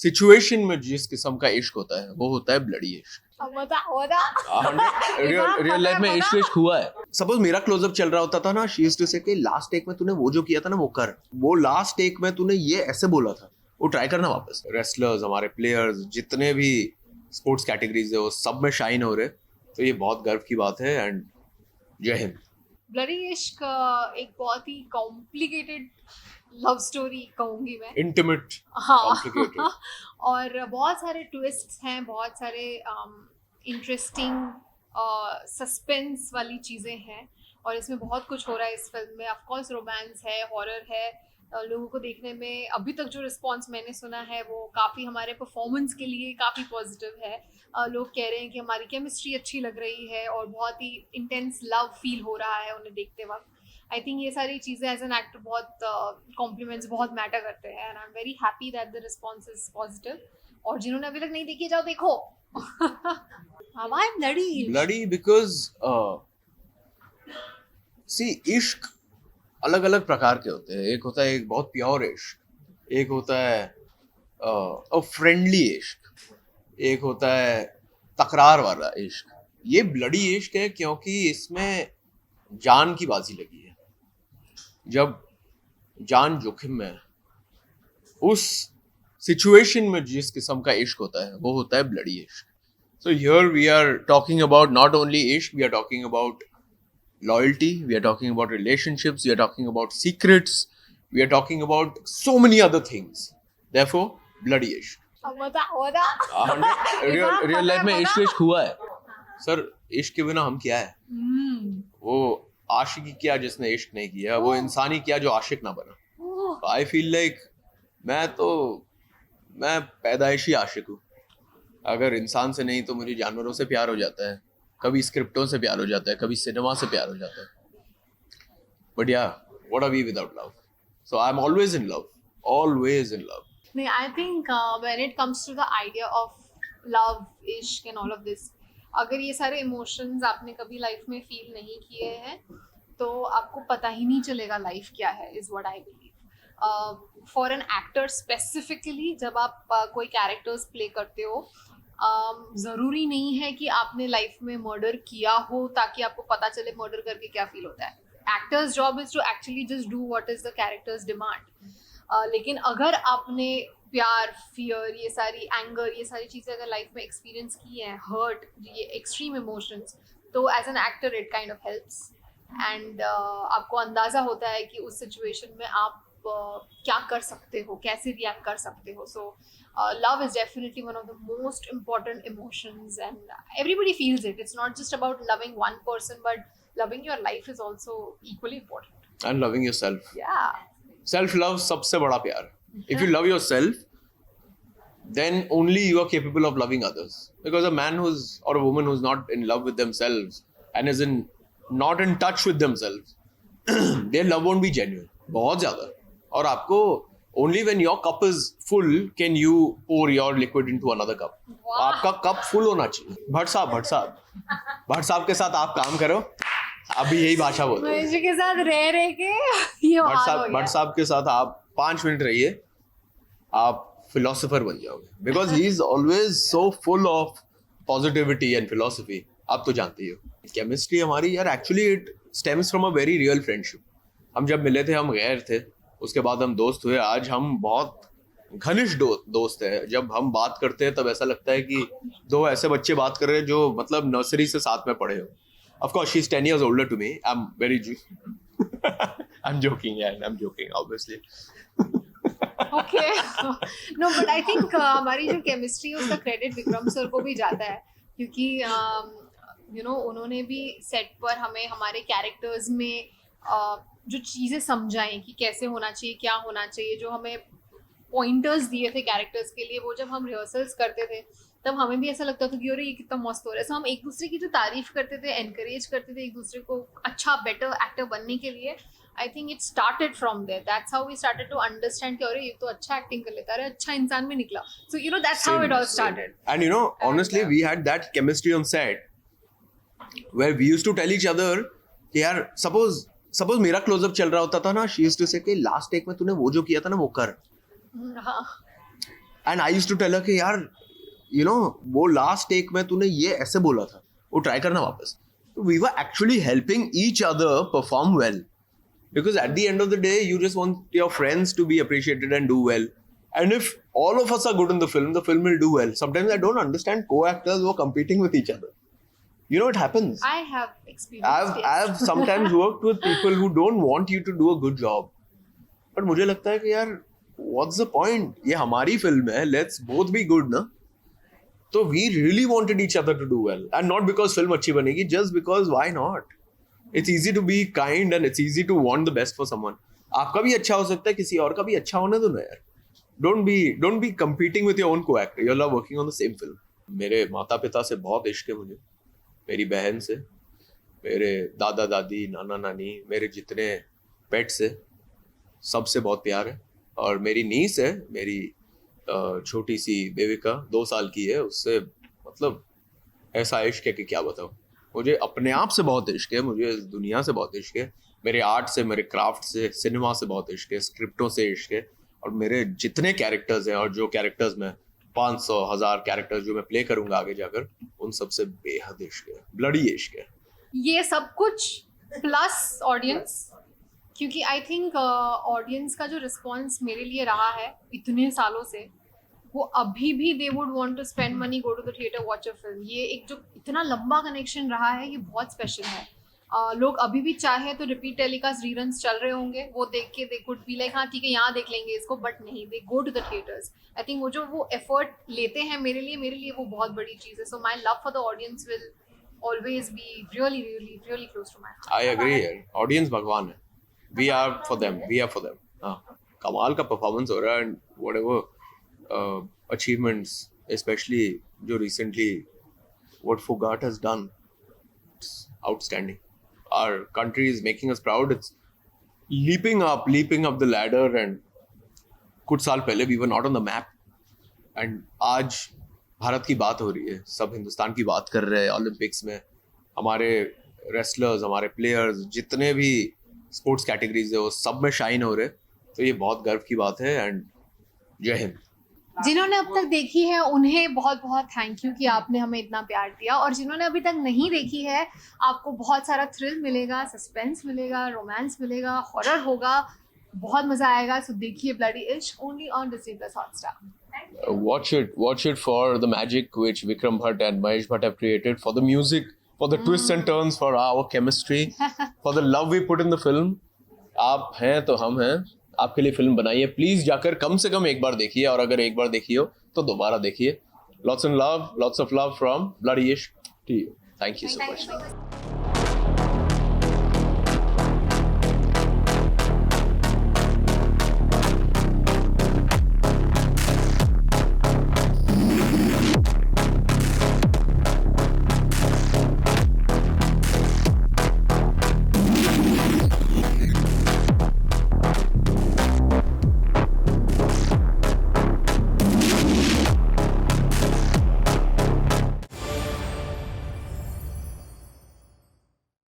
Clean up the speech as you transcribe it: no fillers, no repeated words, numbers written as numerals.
Situation में जिस किस्म का इश्क होता है वो होता है ब्लडी इश्क। रियल लाइफ में इश्क हुआ है। सपोज मेरा क्लोजअप चल रहा होता था ना, शी यूज्ड टू से कि लास्ट टेक में तूने वो जो किया था ना वो कर, वो लास्ट टेक में तूने ये ऐसे बोला था, वो ट्राई करना वापस। रेसलर्स, हमारे प्लेयर्स, जितने भी स्पोर्ट्स कैटेगरीज है वो सब में शाइन हो रहे, तो ये बहुत गर्व की बात है। एंड जय हिंद। ब्लडी इश्क एक बहुत ही कॉम्प्लिकेटेड लव स्टोरी कहूंगी मैं, इंटीमेट, हाँ कॉम्प्लिकेटेड और बहुत सारे ट्विस्ट्स हैं, बहुत सारे इंटरेस्टिंग सस्पेंस वाली चीज़ें हैं और इसमें बहुत कुछ हो रहा है इस फिल्म में। ऑफ कोर्स रोमांस है, हॉरर है। लोगों को देखने में अभी तक जो रिस्पांस मैंने सुना है वो काफ़ी हमारे परफॉर्मेंस के लिए काफ़ी पॉजिटिव है। लोग कह रहे हैं कि हमारी केमिस्ट्री अच्छी लग रही है और बहुत ही इंटेंस लव फील हो रहा है उन्हें देखते वक्त। आई थिंक ये सारी चीज़ें एज एन एक्टर बहुत कॉम्प्लीमेंट्स बहुत मैटर करते हैं and I am very happy that the response is positive. और जिन्होंने अभी तक नहीं देखी जाओ देखो। Why ब्लडी बिकॉज सी इश्क अलग अलग प्रकार के होते हैं। एक होता है एक बहुत प्योर इश्क, एक होता है फ्रेंडली इश्क, एक होता है तकरार वाला इश्क। ये ब्लडी इश्क है क्योंकि इसमें जान की बाजी लगी है। जब जान जोखिम में है, उस सिचुएशन में जिस किस्म का इश्क होता है वो होता है ब्लडी इश्क। So here we are talking about not only इश्क, we are talking about loyalty, we are talking about relationships, we are talking about secrets, we are talking about so many other things. Therefore, bloody ishq. Real life में इश्क हुआ है sir. इश्क के बिना हम क्या है? वो आशिकी किया जिसने इश्क नहीं किया, वो इंसानी किया जो आशिक ना बना। आई फील लाइक मैं पैदाइशी आशिक हूँ। अगर इंसान से नहीं तो मुझे जानवरों से प्यार हो जाता है, कभी स्क्रिप्टों से प्यार हो जाता है, कभी सिनेमा से प्यार हो जाता है। But yeah what are we without love? So I am always in love, always in love. नहीं, I think when it comes to the idea of love, इश्क एंड ऑल ऑफ दिस, अगर ये सारे इमोशंस आपने कभी life में feel नहीं किए हैं तो आपको पता ही नहीं चलेगा लाइफ क्या है, is what I believe. For an actor specifically, जब आप कोई कैरेक्टर्स प्ले करते हो, ज़रूरी नहीं है कि आपने लाइफ में मर्डर किया हो ताकि आपको पता चले मर्डर करके क्या फील होता है। Actors job is to actually just do what is the characters demand. लेकिन अगर आपने प्यार, फियर, ये सारी एंगर, ये सारी चीज़ें अगर लाइफ में एक्सपीरियंस की हैं, हर्ट, ये एक्सट्रीम इमोशंस, तो as an actor it kind of helps and आपको अंदाज़ा होता है कि उस सिचुएशन में आप क्या कर सकते हो, कैसे रिएक्ट कर सकते हो। सो love is definitely one of the most important emotions and everybody feels it. It's not just about loving one person, but loving your life is also equally important. And loving yourself. Yeah. Self love सबसे बड़ा प्यार। If you love yourself, then only you are capable of loving others. Because a man who's or a woman who's not in love with themselves and is not in touch with themselves, their love won't be genuine. बहुत ज़्यादा। और आपको only when your cup is full can you pour your liquid into another cup. Wow. आपका cup full होना चाहिए। भट्ट साहब के साथ आप काम करो, अभी यही भाषा बोलते हैं। महेश के साथ रह के ये हाल हो गया। भट्ट साहब के साथ आप 5 मिनट रहिए, आप फिलोसोफर बन जाओगे। Because he is always so full of positivity and philosophy. आप तो जानते ही हो केमिस्ट्री हमारी यार, actually it stems from a very real friendship. हम जब मिले थे हम गैर थे, उसके बाद हम दोस्त हुए, आज हम बहुत घनिष्ठ दोस्त हैं। जब हम बात करते हैं तब ऐसा लगता है कि दो ऐसे बच्चे बात कर रहे हैं जो मतलब नर्सरी से साथ में पढ़े हो। Of course, she's 10 years older to me. I'm joking, obviously. Okay. No, but I think हमारी जो केमिस्ट्री है उसका क्रेडिट विक्रम सर को भी जाता है, क्योंकि उन्होंने भी सेट पर हमें हमारे कैरेक्टर्स में जो चीज़ें समझाएं कि कैसे होना चाहिए, क्या होना चाहिए, जो हमें पॉइंटर्स दिए थे कैरेक्टर्स के लिए, वो जब हम रिहर्सल्स करते थे तब हमें भी ऐसा लगता था कि अरे ये कितना मस्त हो रहा है। सो हम एक दूसरे की जो तारीफ करते थे, एनकरेज करते थे एक दूसरे को अच्छा बेटर एक्टर बनने के लिए। I think it started from there, that's how we started to understand कि अरे ये तो अच्छा एक्टिंग कर लेता है, अच्छा इंसान भी निकला। So that's how it all started. And honestly we had that chemistry on set where we used to tell each other कि यार सपोज मेरा क्लोजअप चल रहा होता था ना, शी यूज्ड टू से कि लास्ट टेक में तूने वो जो किया था ना वो कर। And I used to tell her कि यार यू नो वो लास्ट टेक में तूने ये ऐसे बोला था, वो ट्राई करना वापस. तो we were actually helping each other perform well. Because at the end of the day, you just want your friends to be appreciated and do well. And if all of us are good in the film will do well. Sometimes I don't understand co-actors who are competing with each other. You know, it happens. I have experienced it. I've sometimes worked with people who don't want you to do a good job. But मुझे लगता है कि यार, what's the point? ये हमारी film है. Let's both be good, ना? So we really wanted each other to do well. And not because film अच्छी बनेगी, just because why not? It's easy to be kind and it's easy to want the best for someone. आपका भी अच्छा हो सकता है, किसी और का भी अच्छा होने दो ना यार. Don't be competing with your own co-actor. You're all working on the same film. मेरे माता पिता से बहुत इश्क है मुझे, मेरी बहन से, मेरे दादा दादी, नाना नानी, मेरे जितने पेट्स है, सबसे बहुत प्यार है. और मेरी नीस है, मेरी छोटी सी देविका 2 साल की है, उससे मतलब ऐसा इश्क है कि क्या बताऊँ. मुझे अपने आप से बहुत इश्क है, मुझे इस दुनिया से बहुत इश्क है, मेरे आर्ट से, मेरे क्राफ्ट से, सिनेमा से बहुत इश्क है, स्क्रिप्टों से इश्क है. और मेरे जितने कैरेक्टर्स हैं और जो कैरेक्टर्स में 500,000 कैरेक्टर्स जो मैं प्ले करूंगा आगे जाकर, उन सब से बेहद इश्क है, ब्लडी इश्क है. ये सब कुछ प्लस ऑडियंस, क्योंकि आई थिंक ऑडियंस का जो रिस्पॉन्स मेरे लिए रहा है इतने सालों से, वो अभी भी they would want to spend money, go to the theatre, watch a film. ये एक जो इतना लंबा कनेक्शन रहा है, ये बहुत स्पेशल है. लोग अभी भी चाहे तो रिपीट टेलीकास्ट रीरन्स चल रहे होंगे, वो देख के दे कुड बी लाइक हाँ ठीक है यहाँ देख लेंगे इसको, बट नहीं, they go to the theatres. I think वो एफर्ट लेते हैं मेरे लिए वो बहुत बड़ी चीज़ है. So my love for the audience will always be really really really close to my heart. I agree यार, ऑडियंस भगवान है. We are for them. हाँ, कमाल का परफॉर्मेंस हो रहा है. एंड व्हाटएवर achievements, especially जो recently what Fogart has done, it's outstanding. Our country is making us proud. It's leaping up the ladder. And कुछ साल पहले we were not on the map. And आज भारत की बात हो रही है, सब हिंदुस्तान की बात कर रहे हैं. ओलंपिक्स में हमारे रेसलर्स, हमारे प्लेयर्स, जितने भी स्पोर्ट्स कैटेगरीज है, वो सब में शाइन हो रहे. तो ये बहुत गर्व की बात है. एंड जय हिंद. जिन्होंने अब तक देखी है उन्हें बहुत बहुत थैंक यू कि आपने हमें इतना प्यार दिया. और जिन्होंने अभी तक नहीं देखी है, आपको बहुत सारा थ्रिल मिलेगा, सस्पेंस मिलेगा, रोमांस मिलेगा, हॉरर होगा, बहुत मजा आएगा. सो देखिए ब्लडी इश्क only on Disney+ Hotstar. Watch it for the magic which Vikram Bhatt and Mahesh Bhatt have created, for the music, for the twists and turns, for our chemistry, for the love we put in the film. आप हैं तो हम हैं. आपके लिए film बनाइए, please जाकर कम से कम एक बार देखिए, और अगर एक बार देखी हो तो दोबारा देखिए. Lots of love from Bloody Ishq to you. Thank you so much.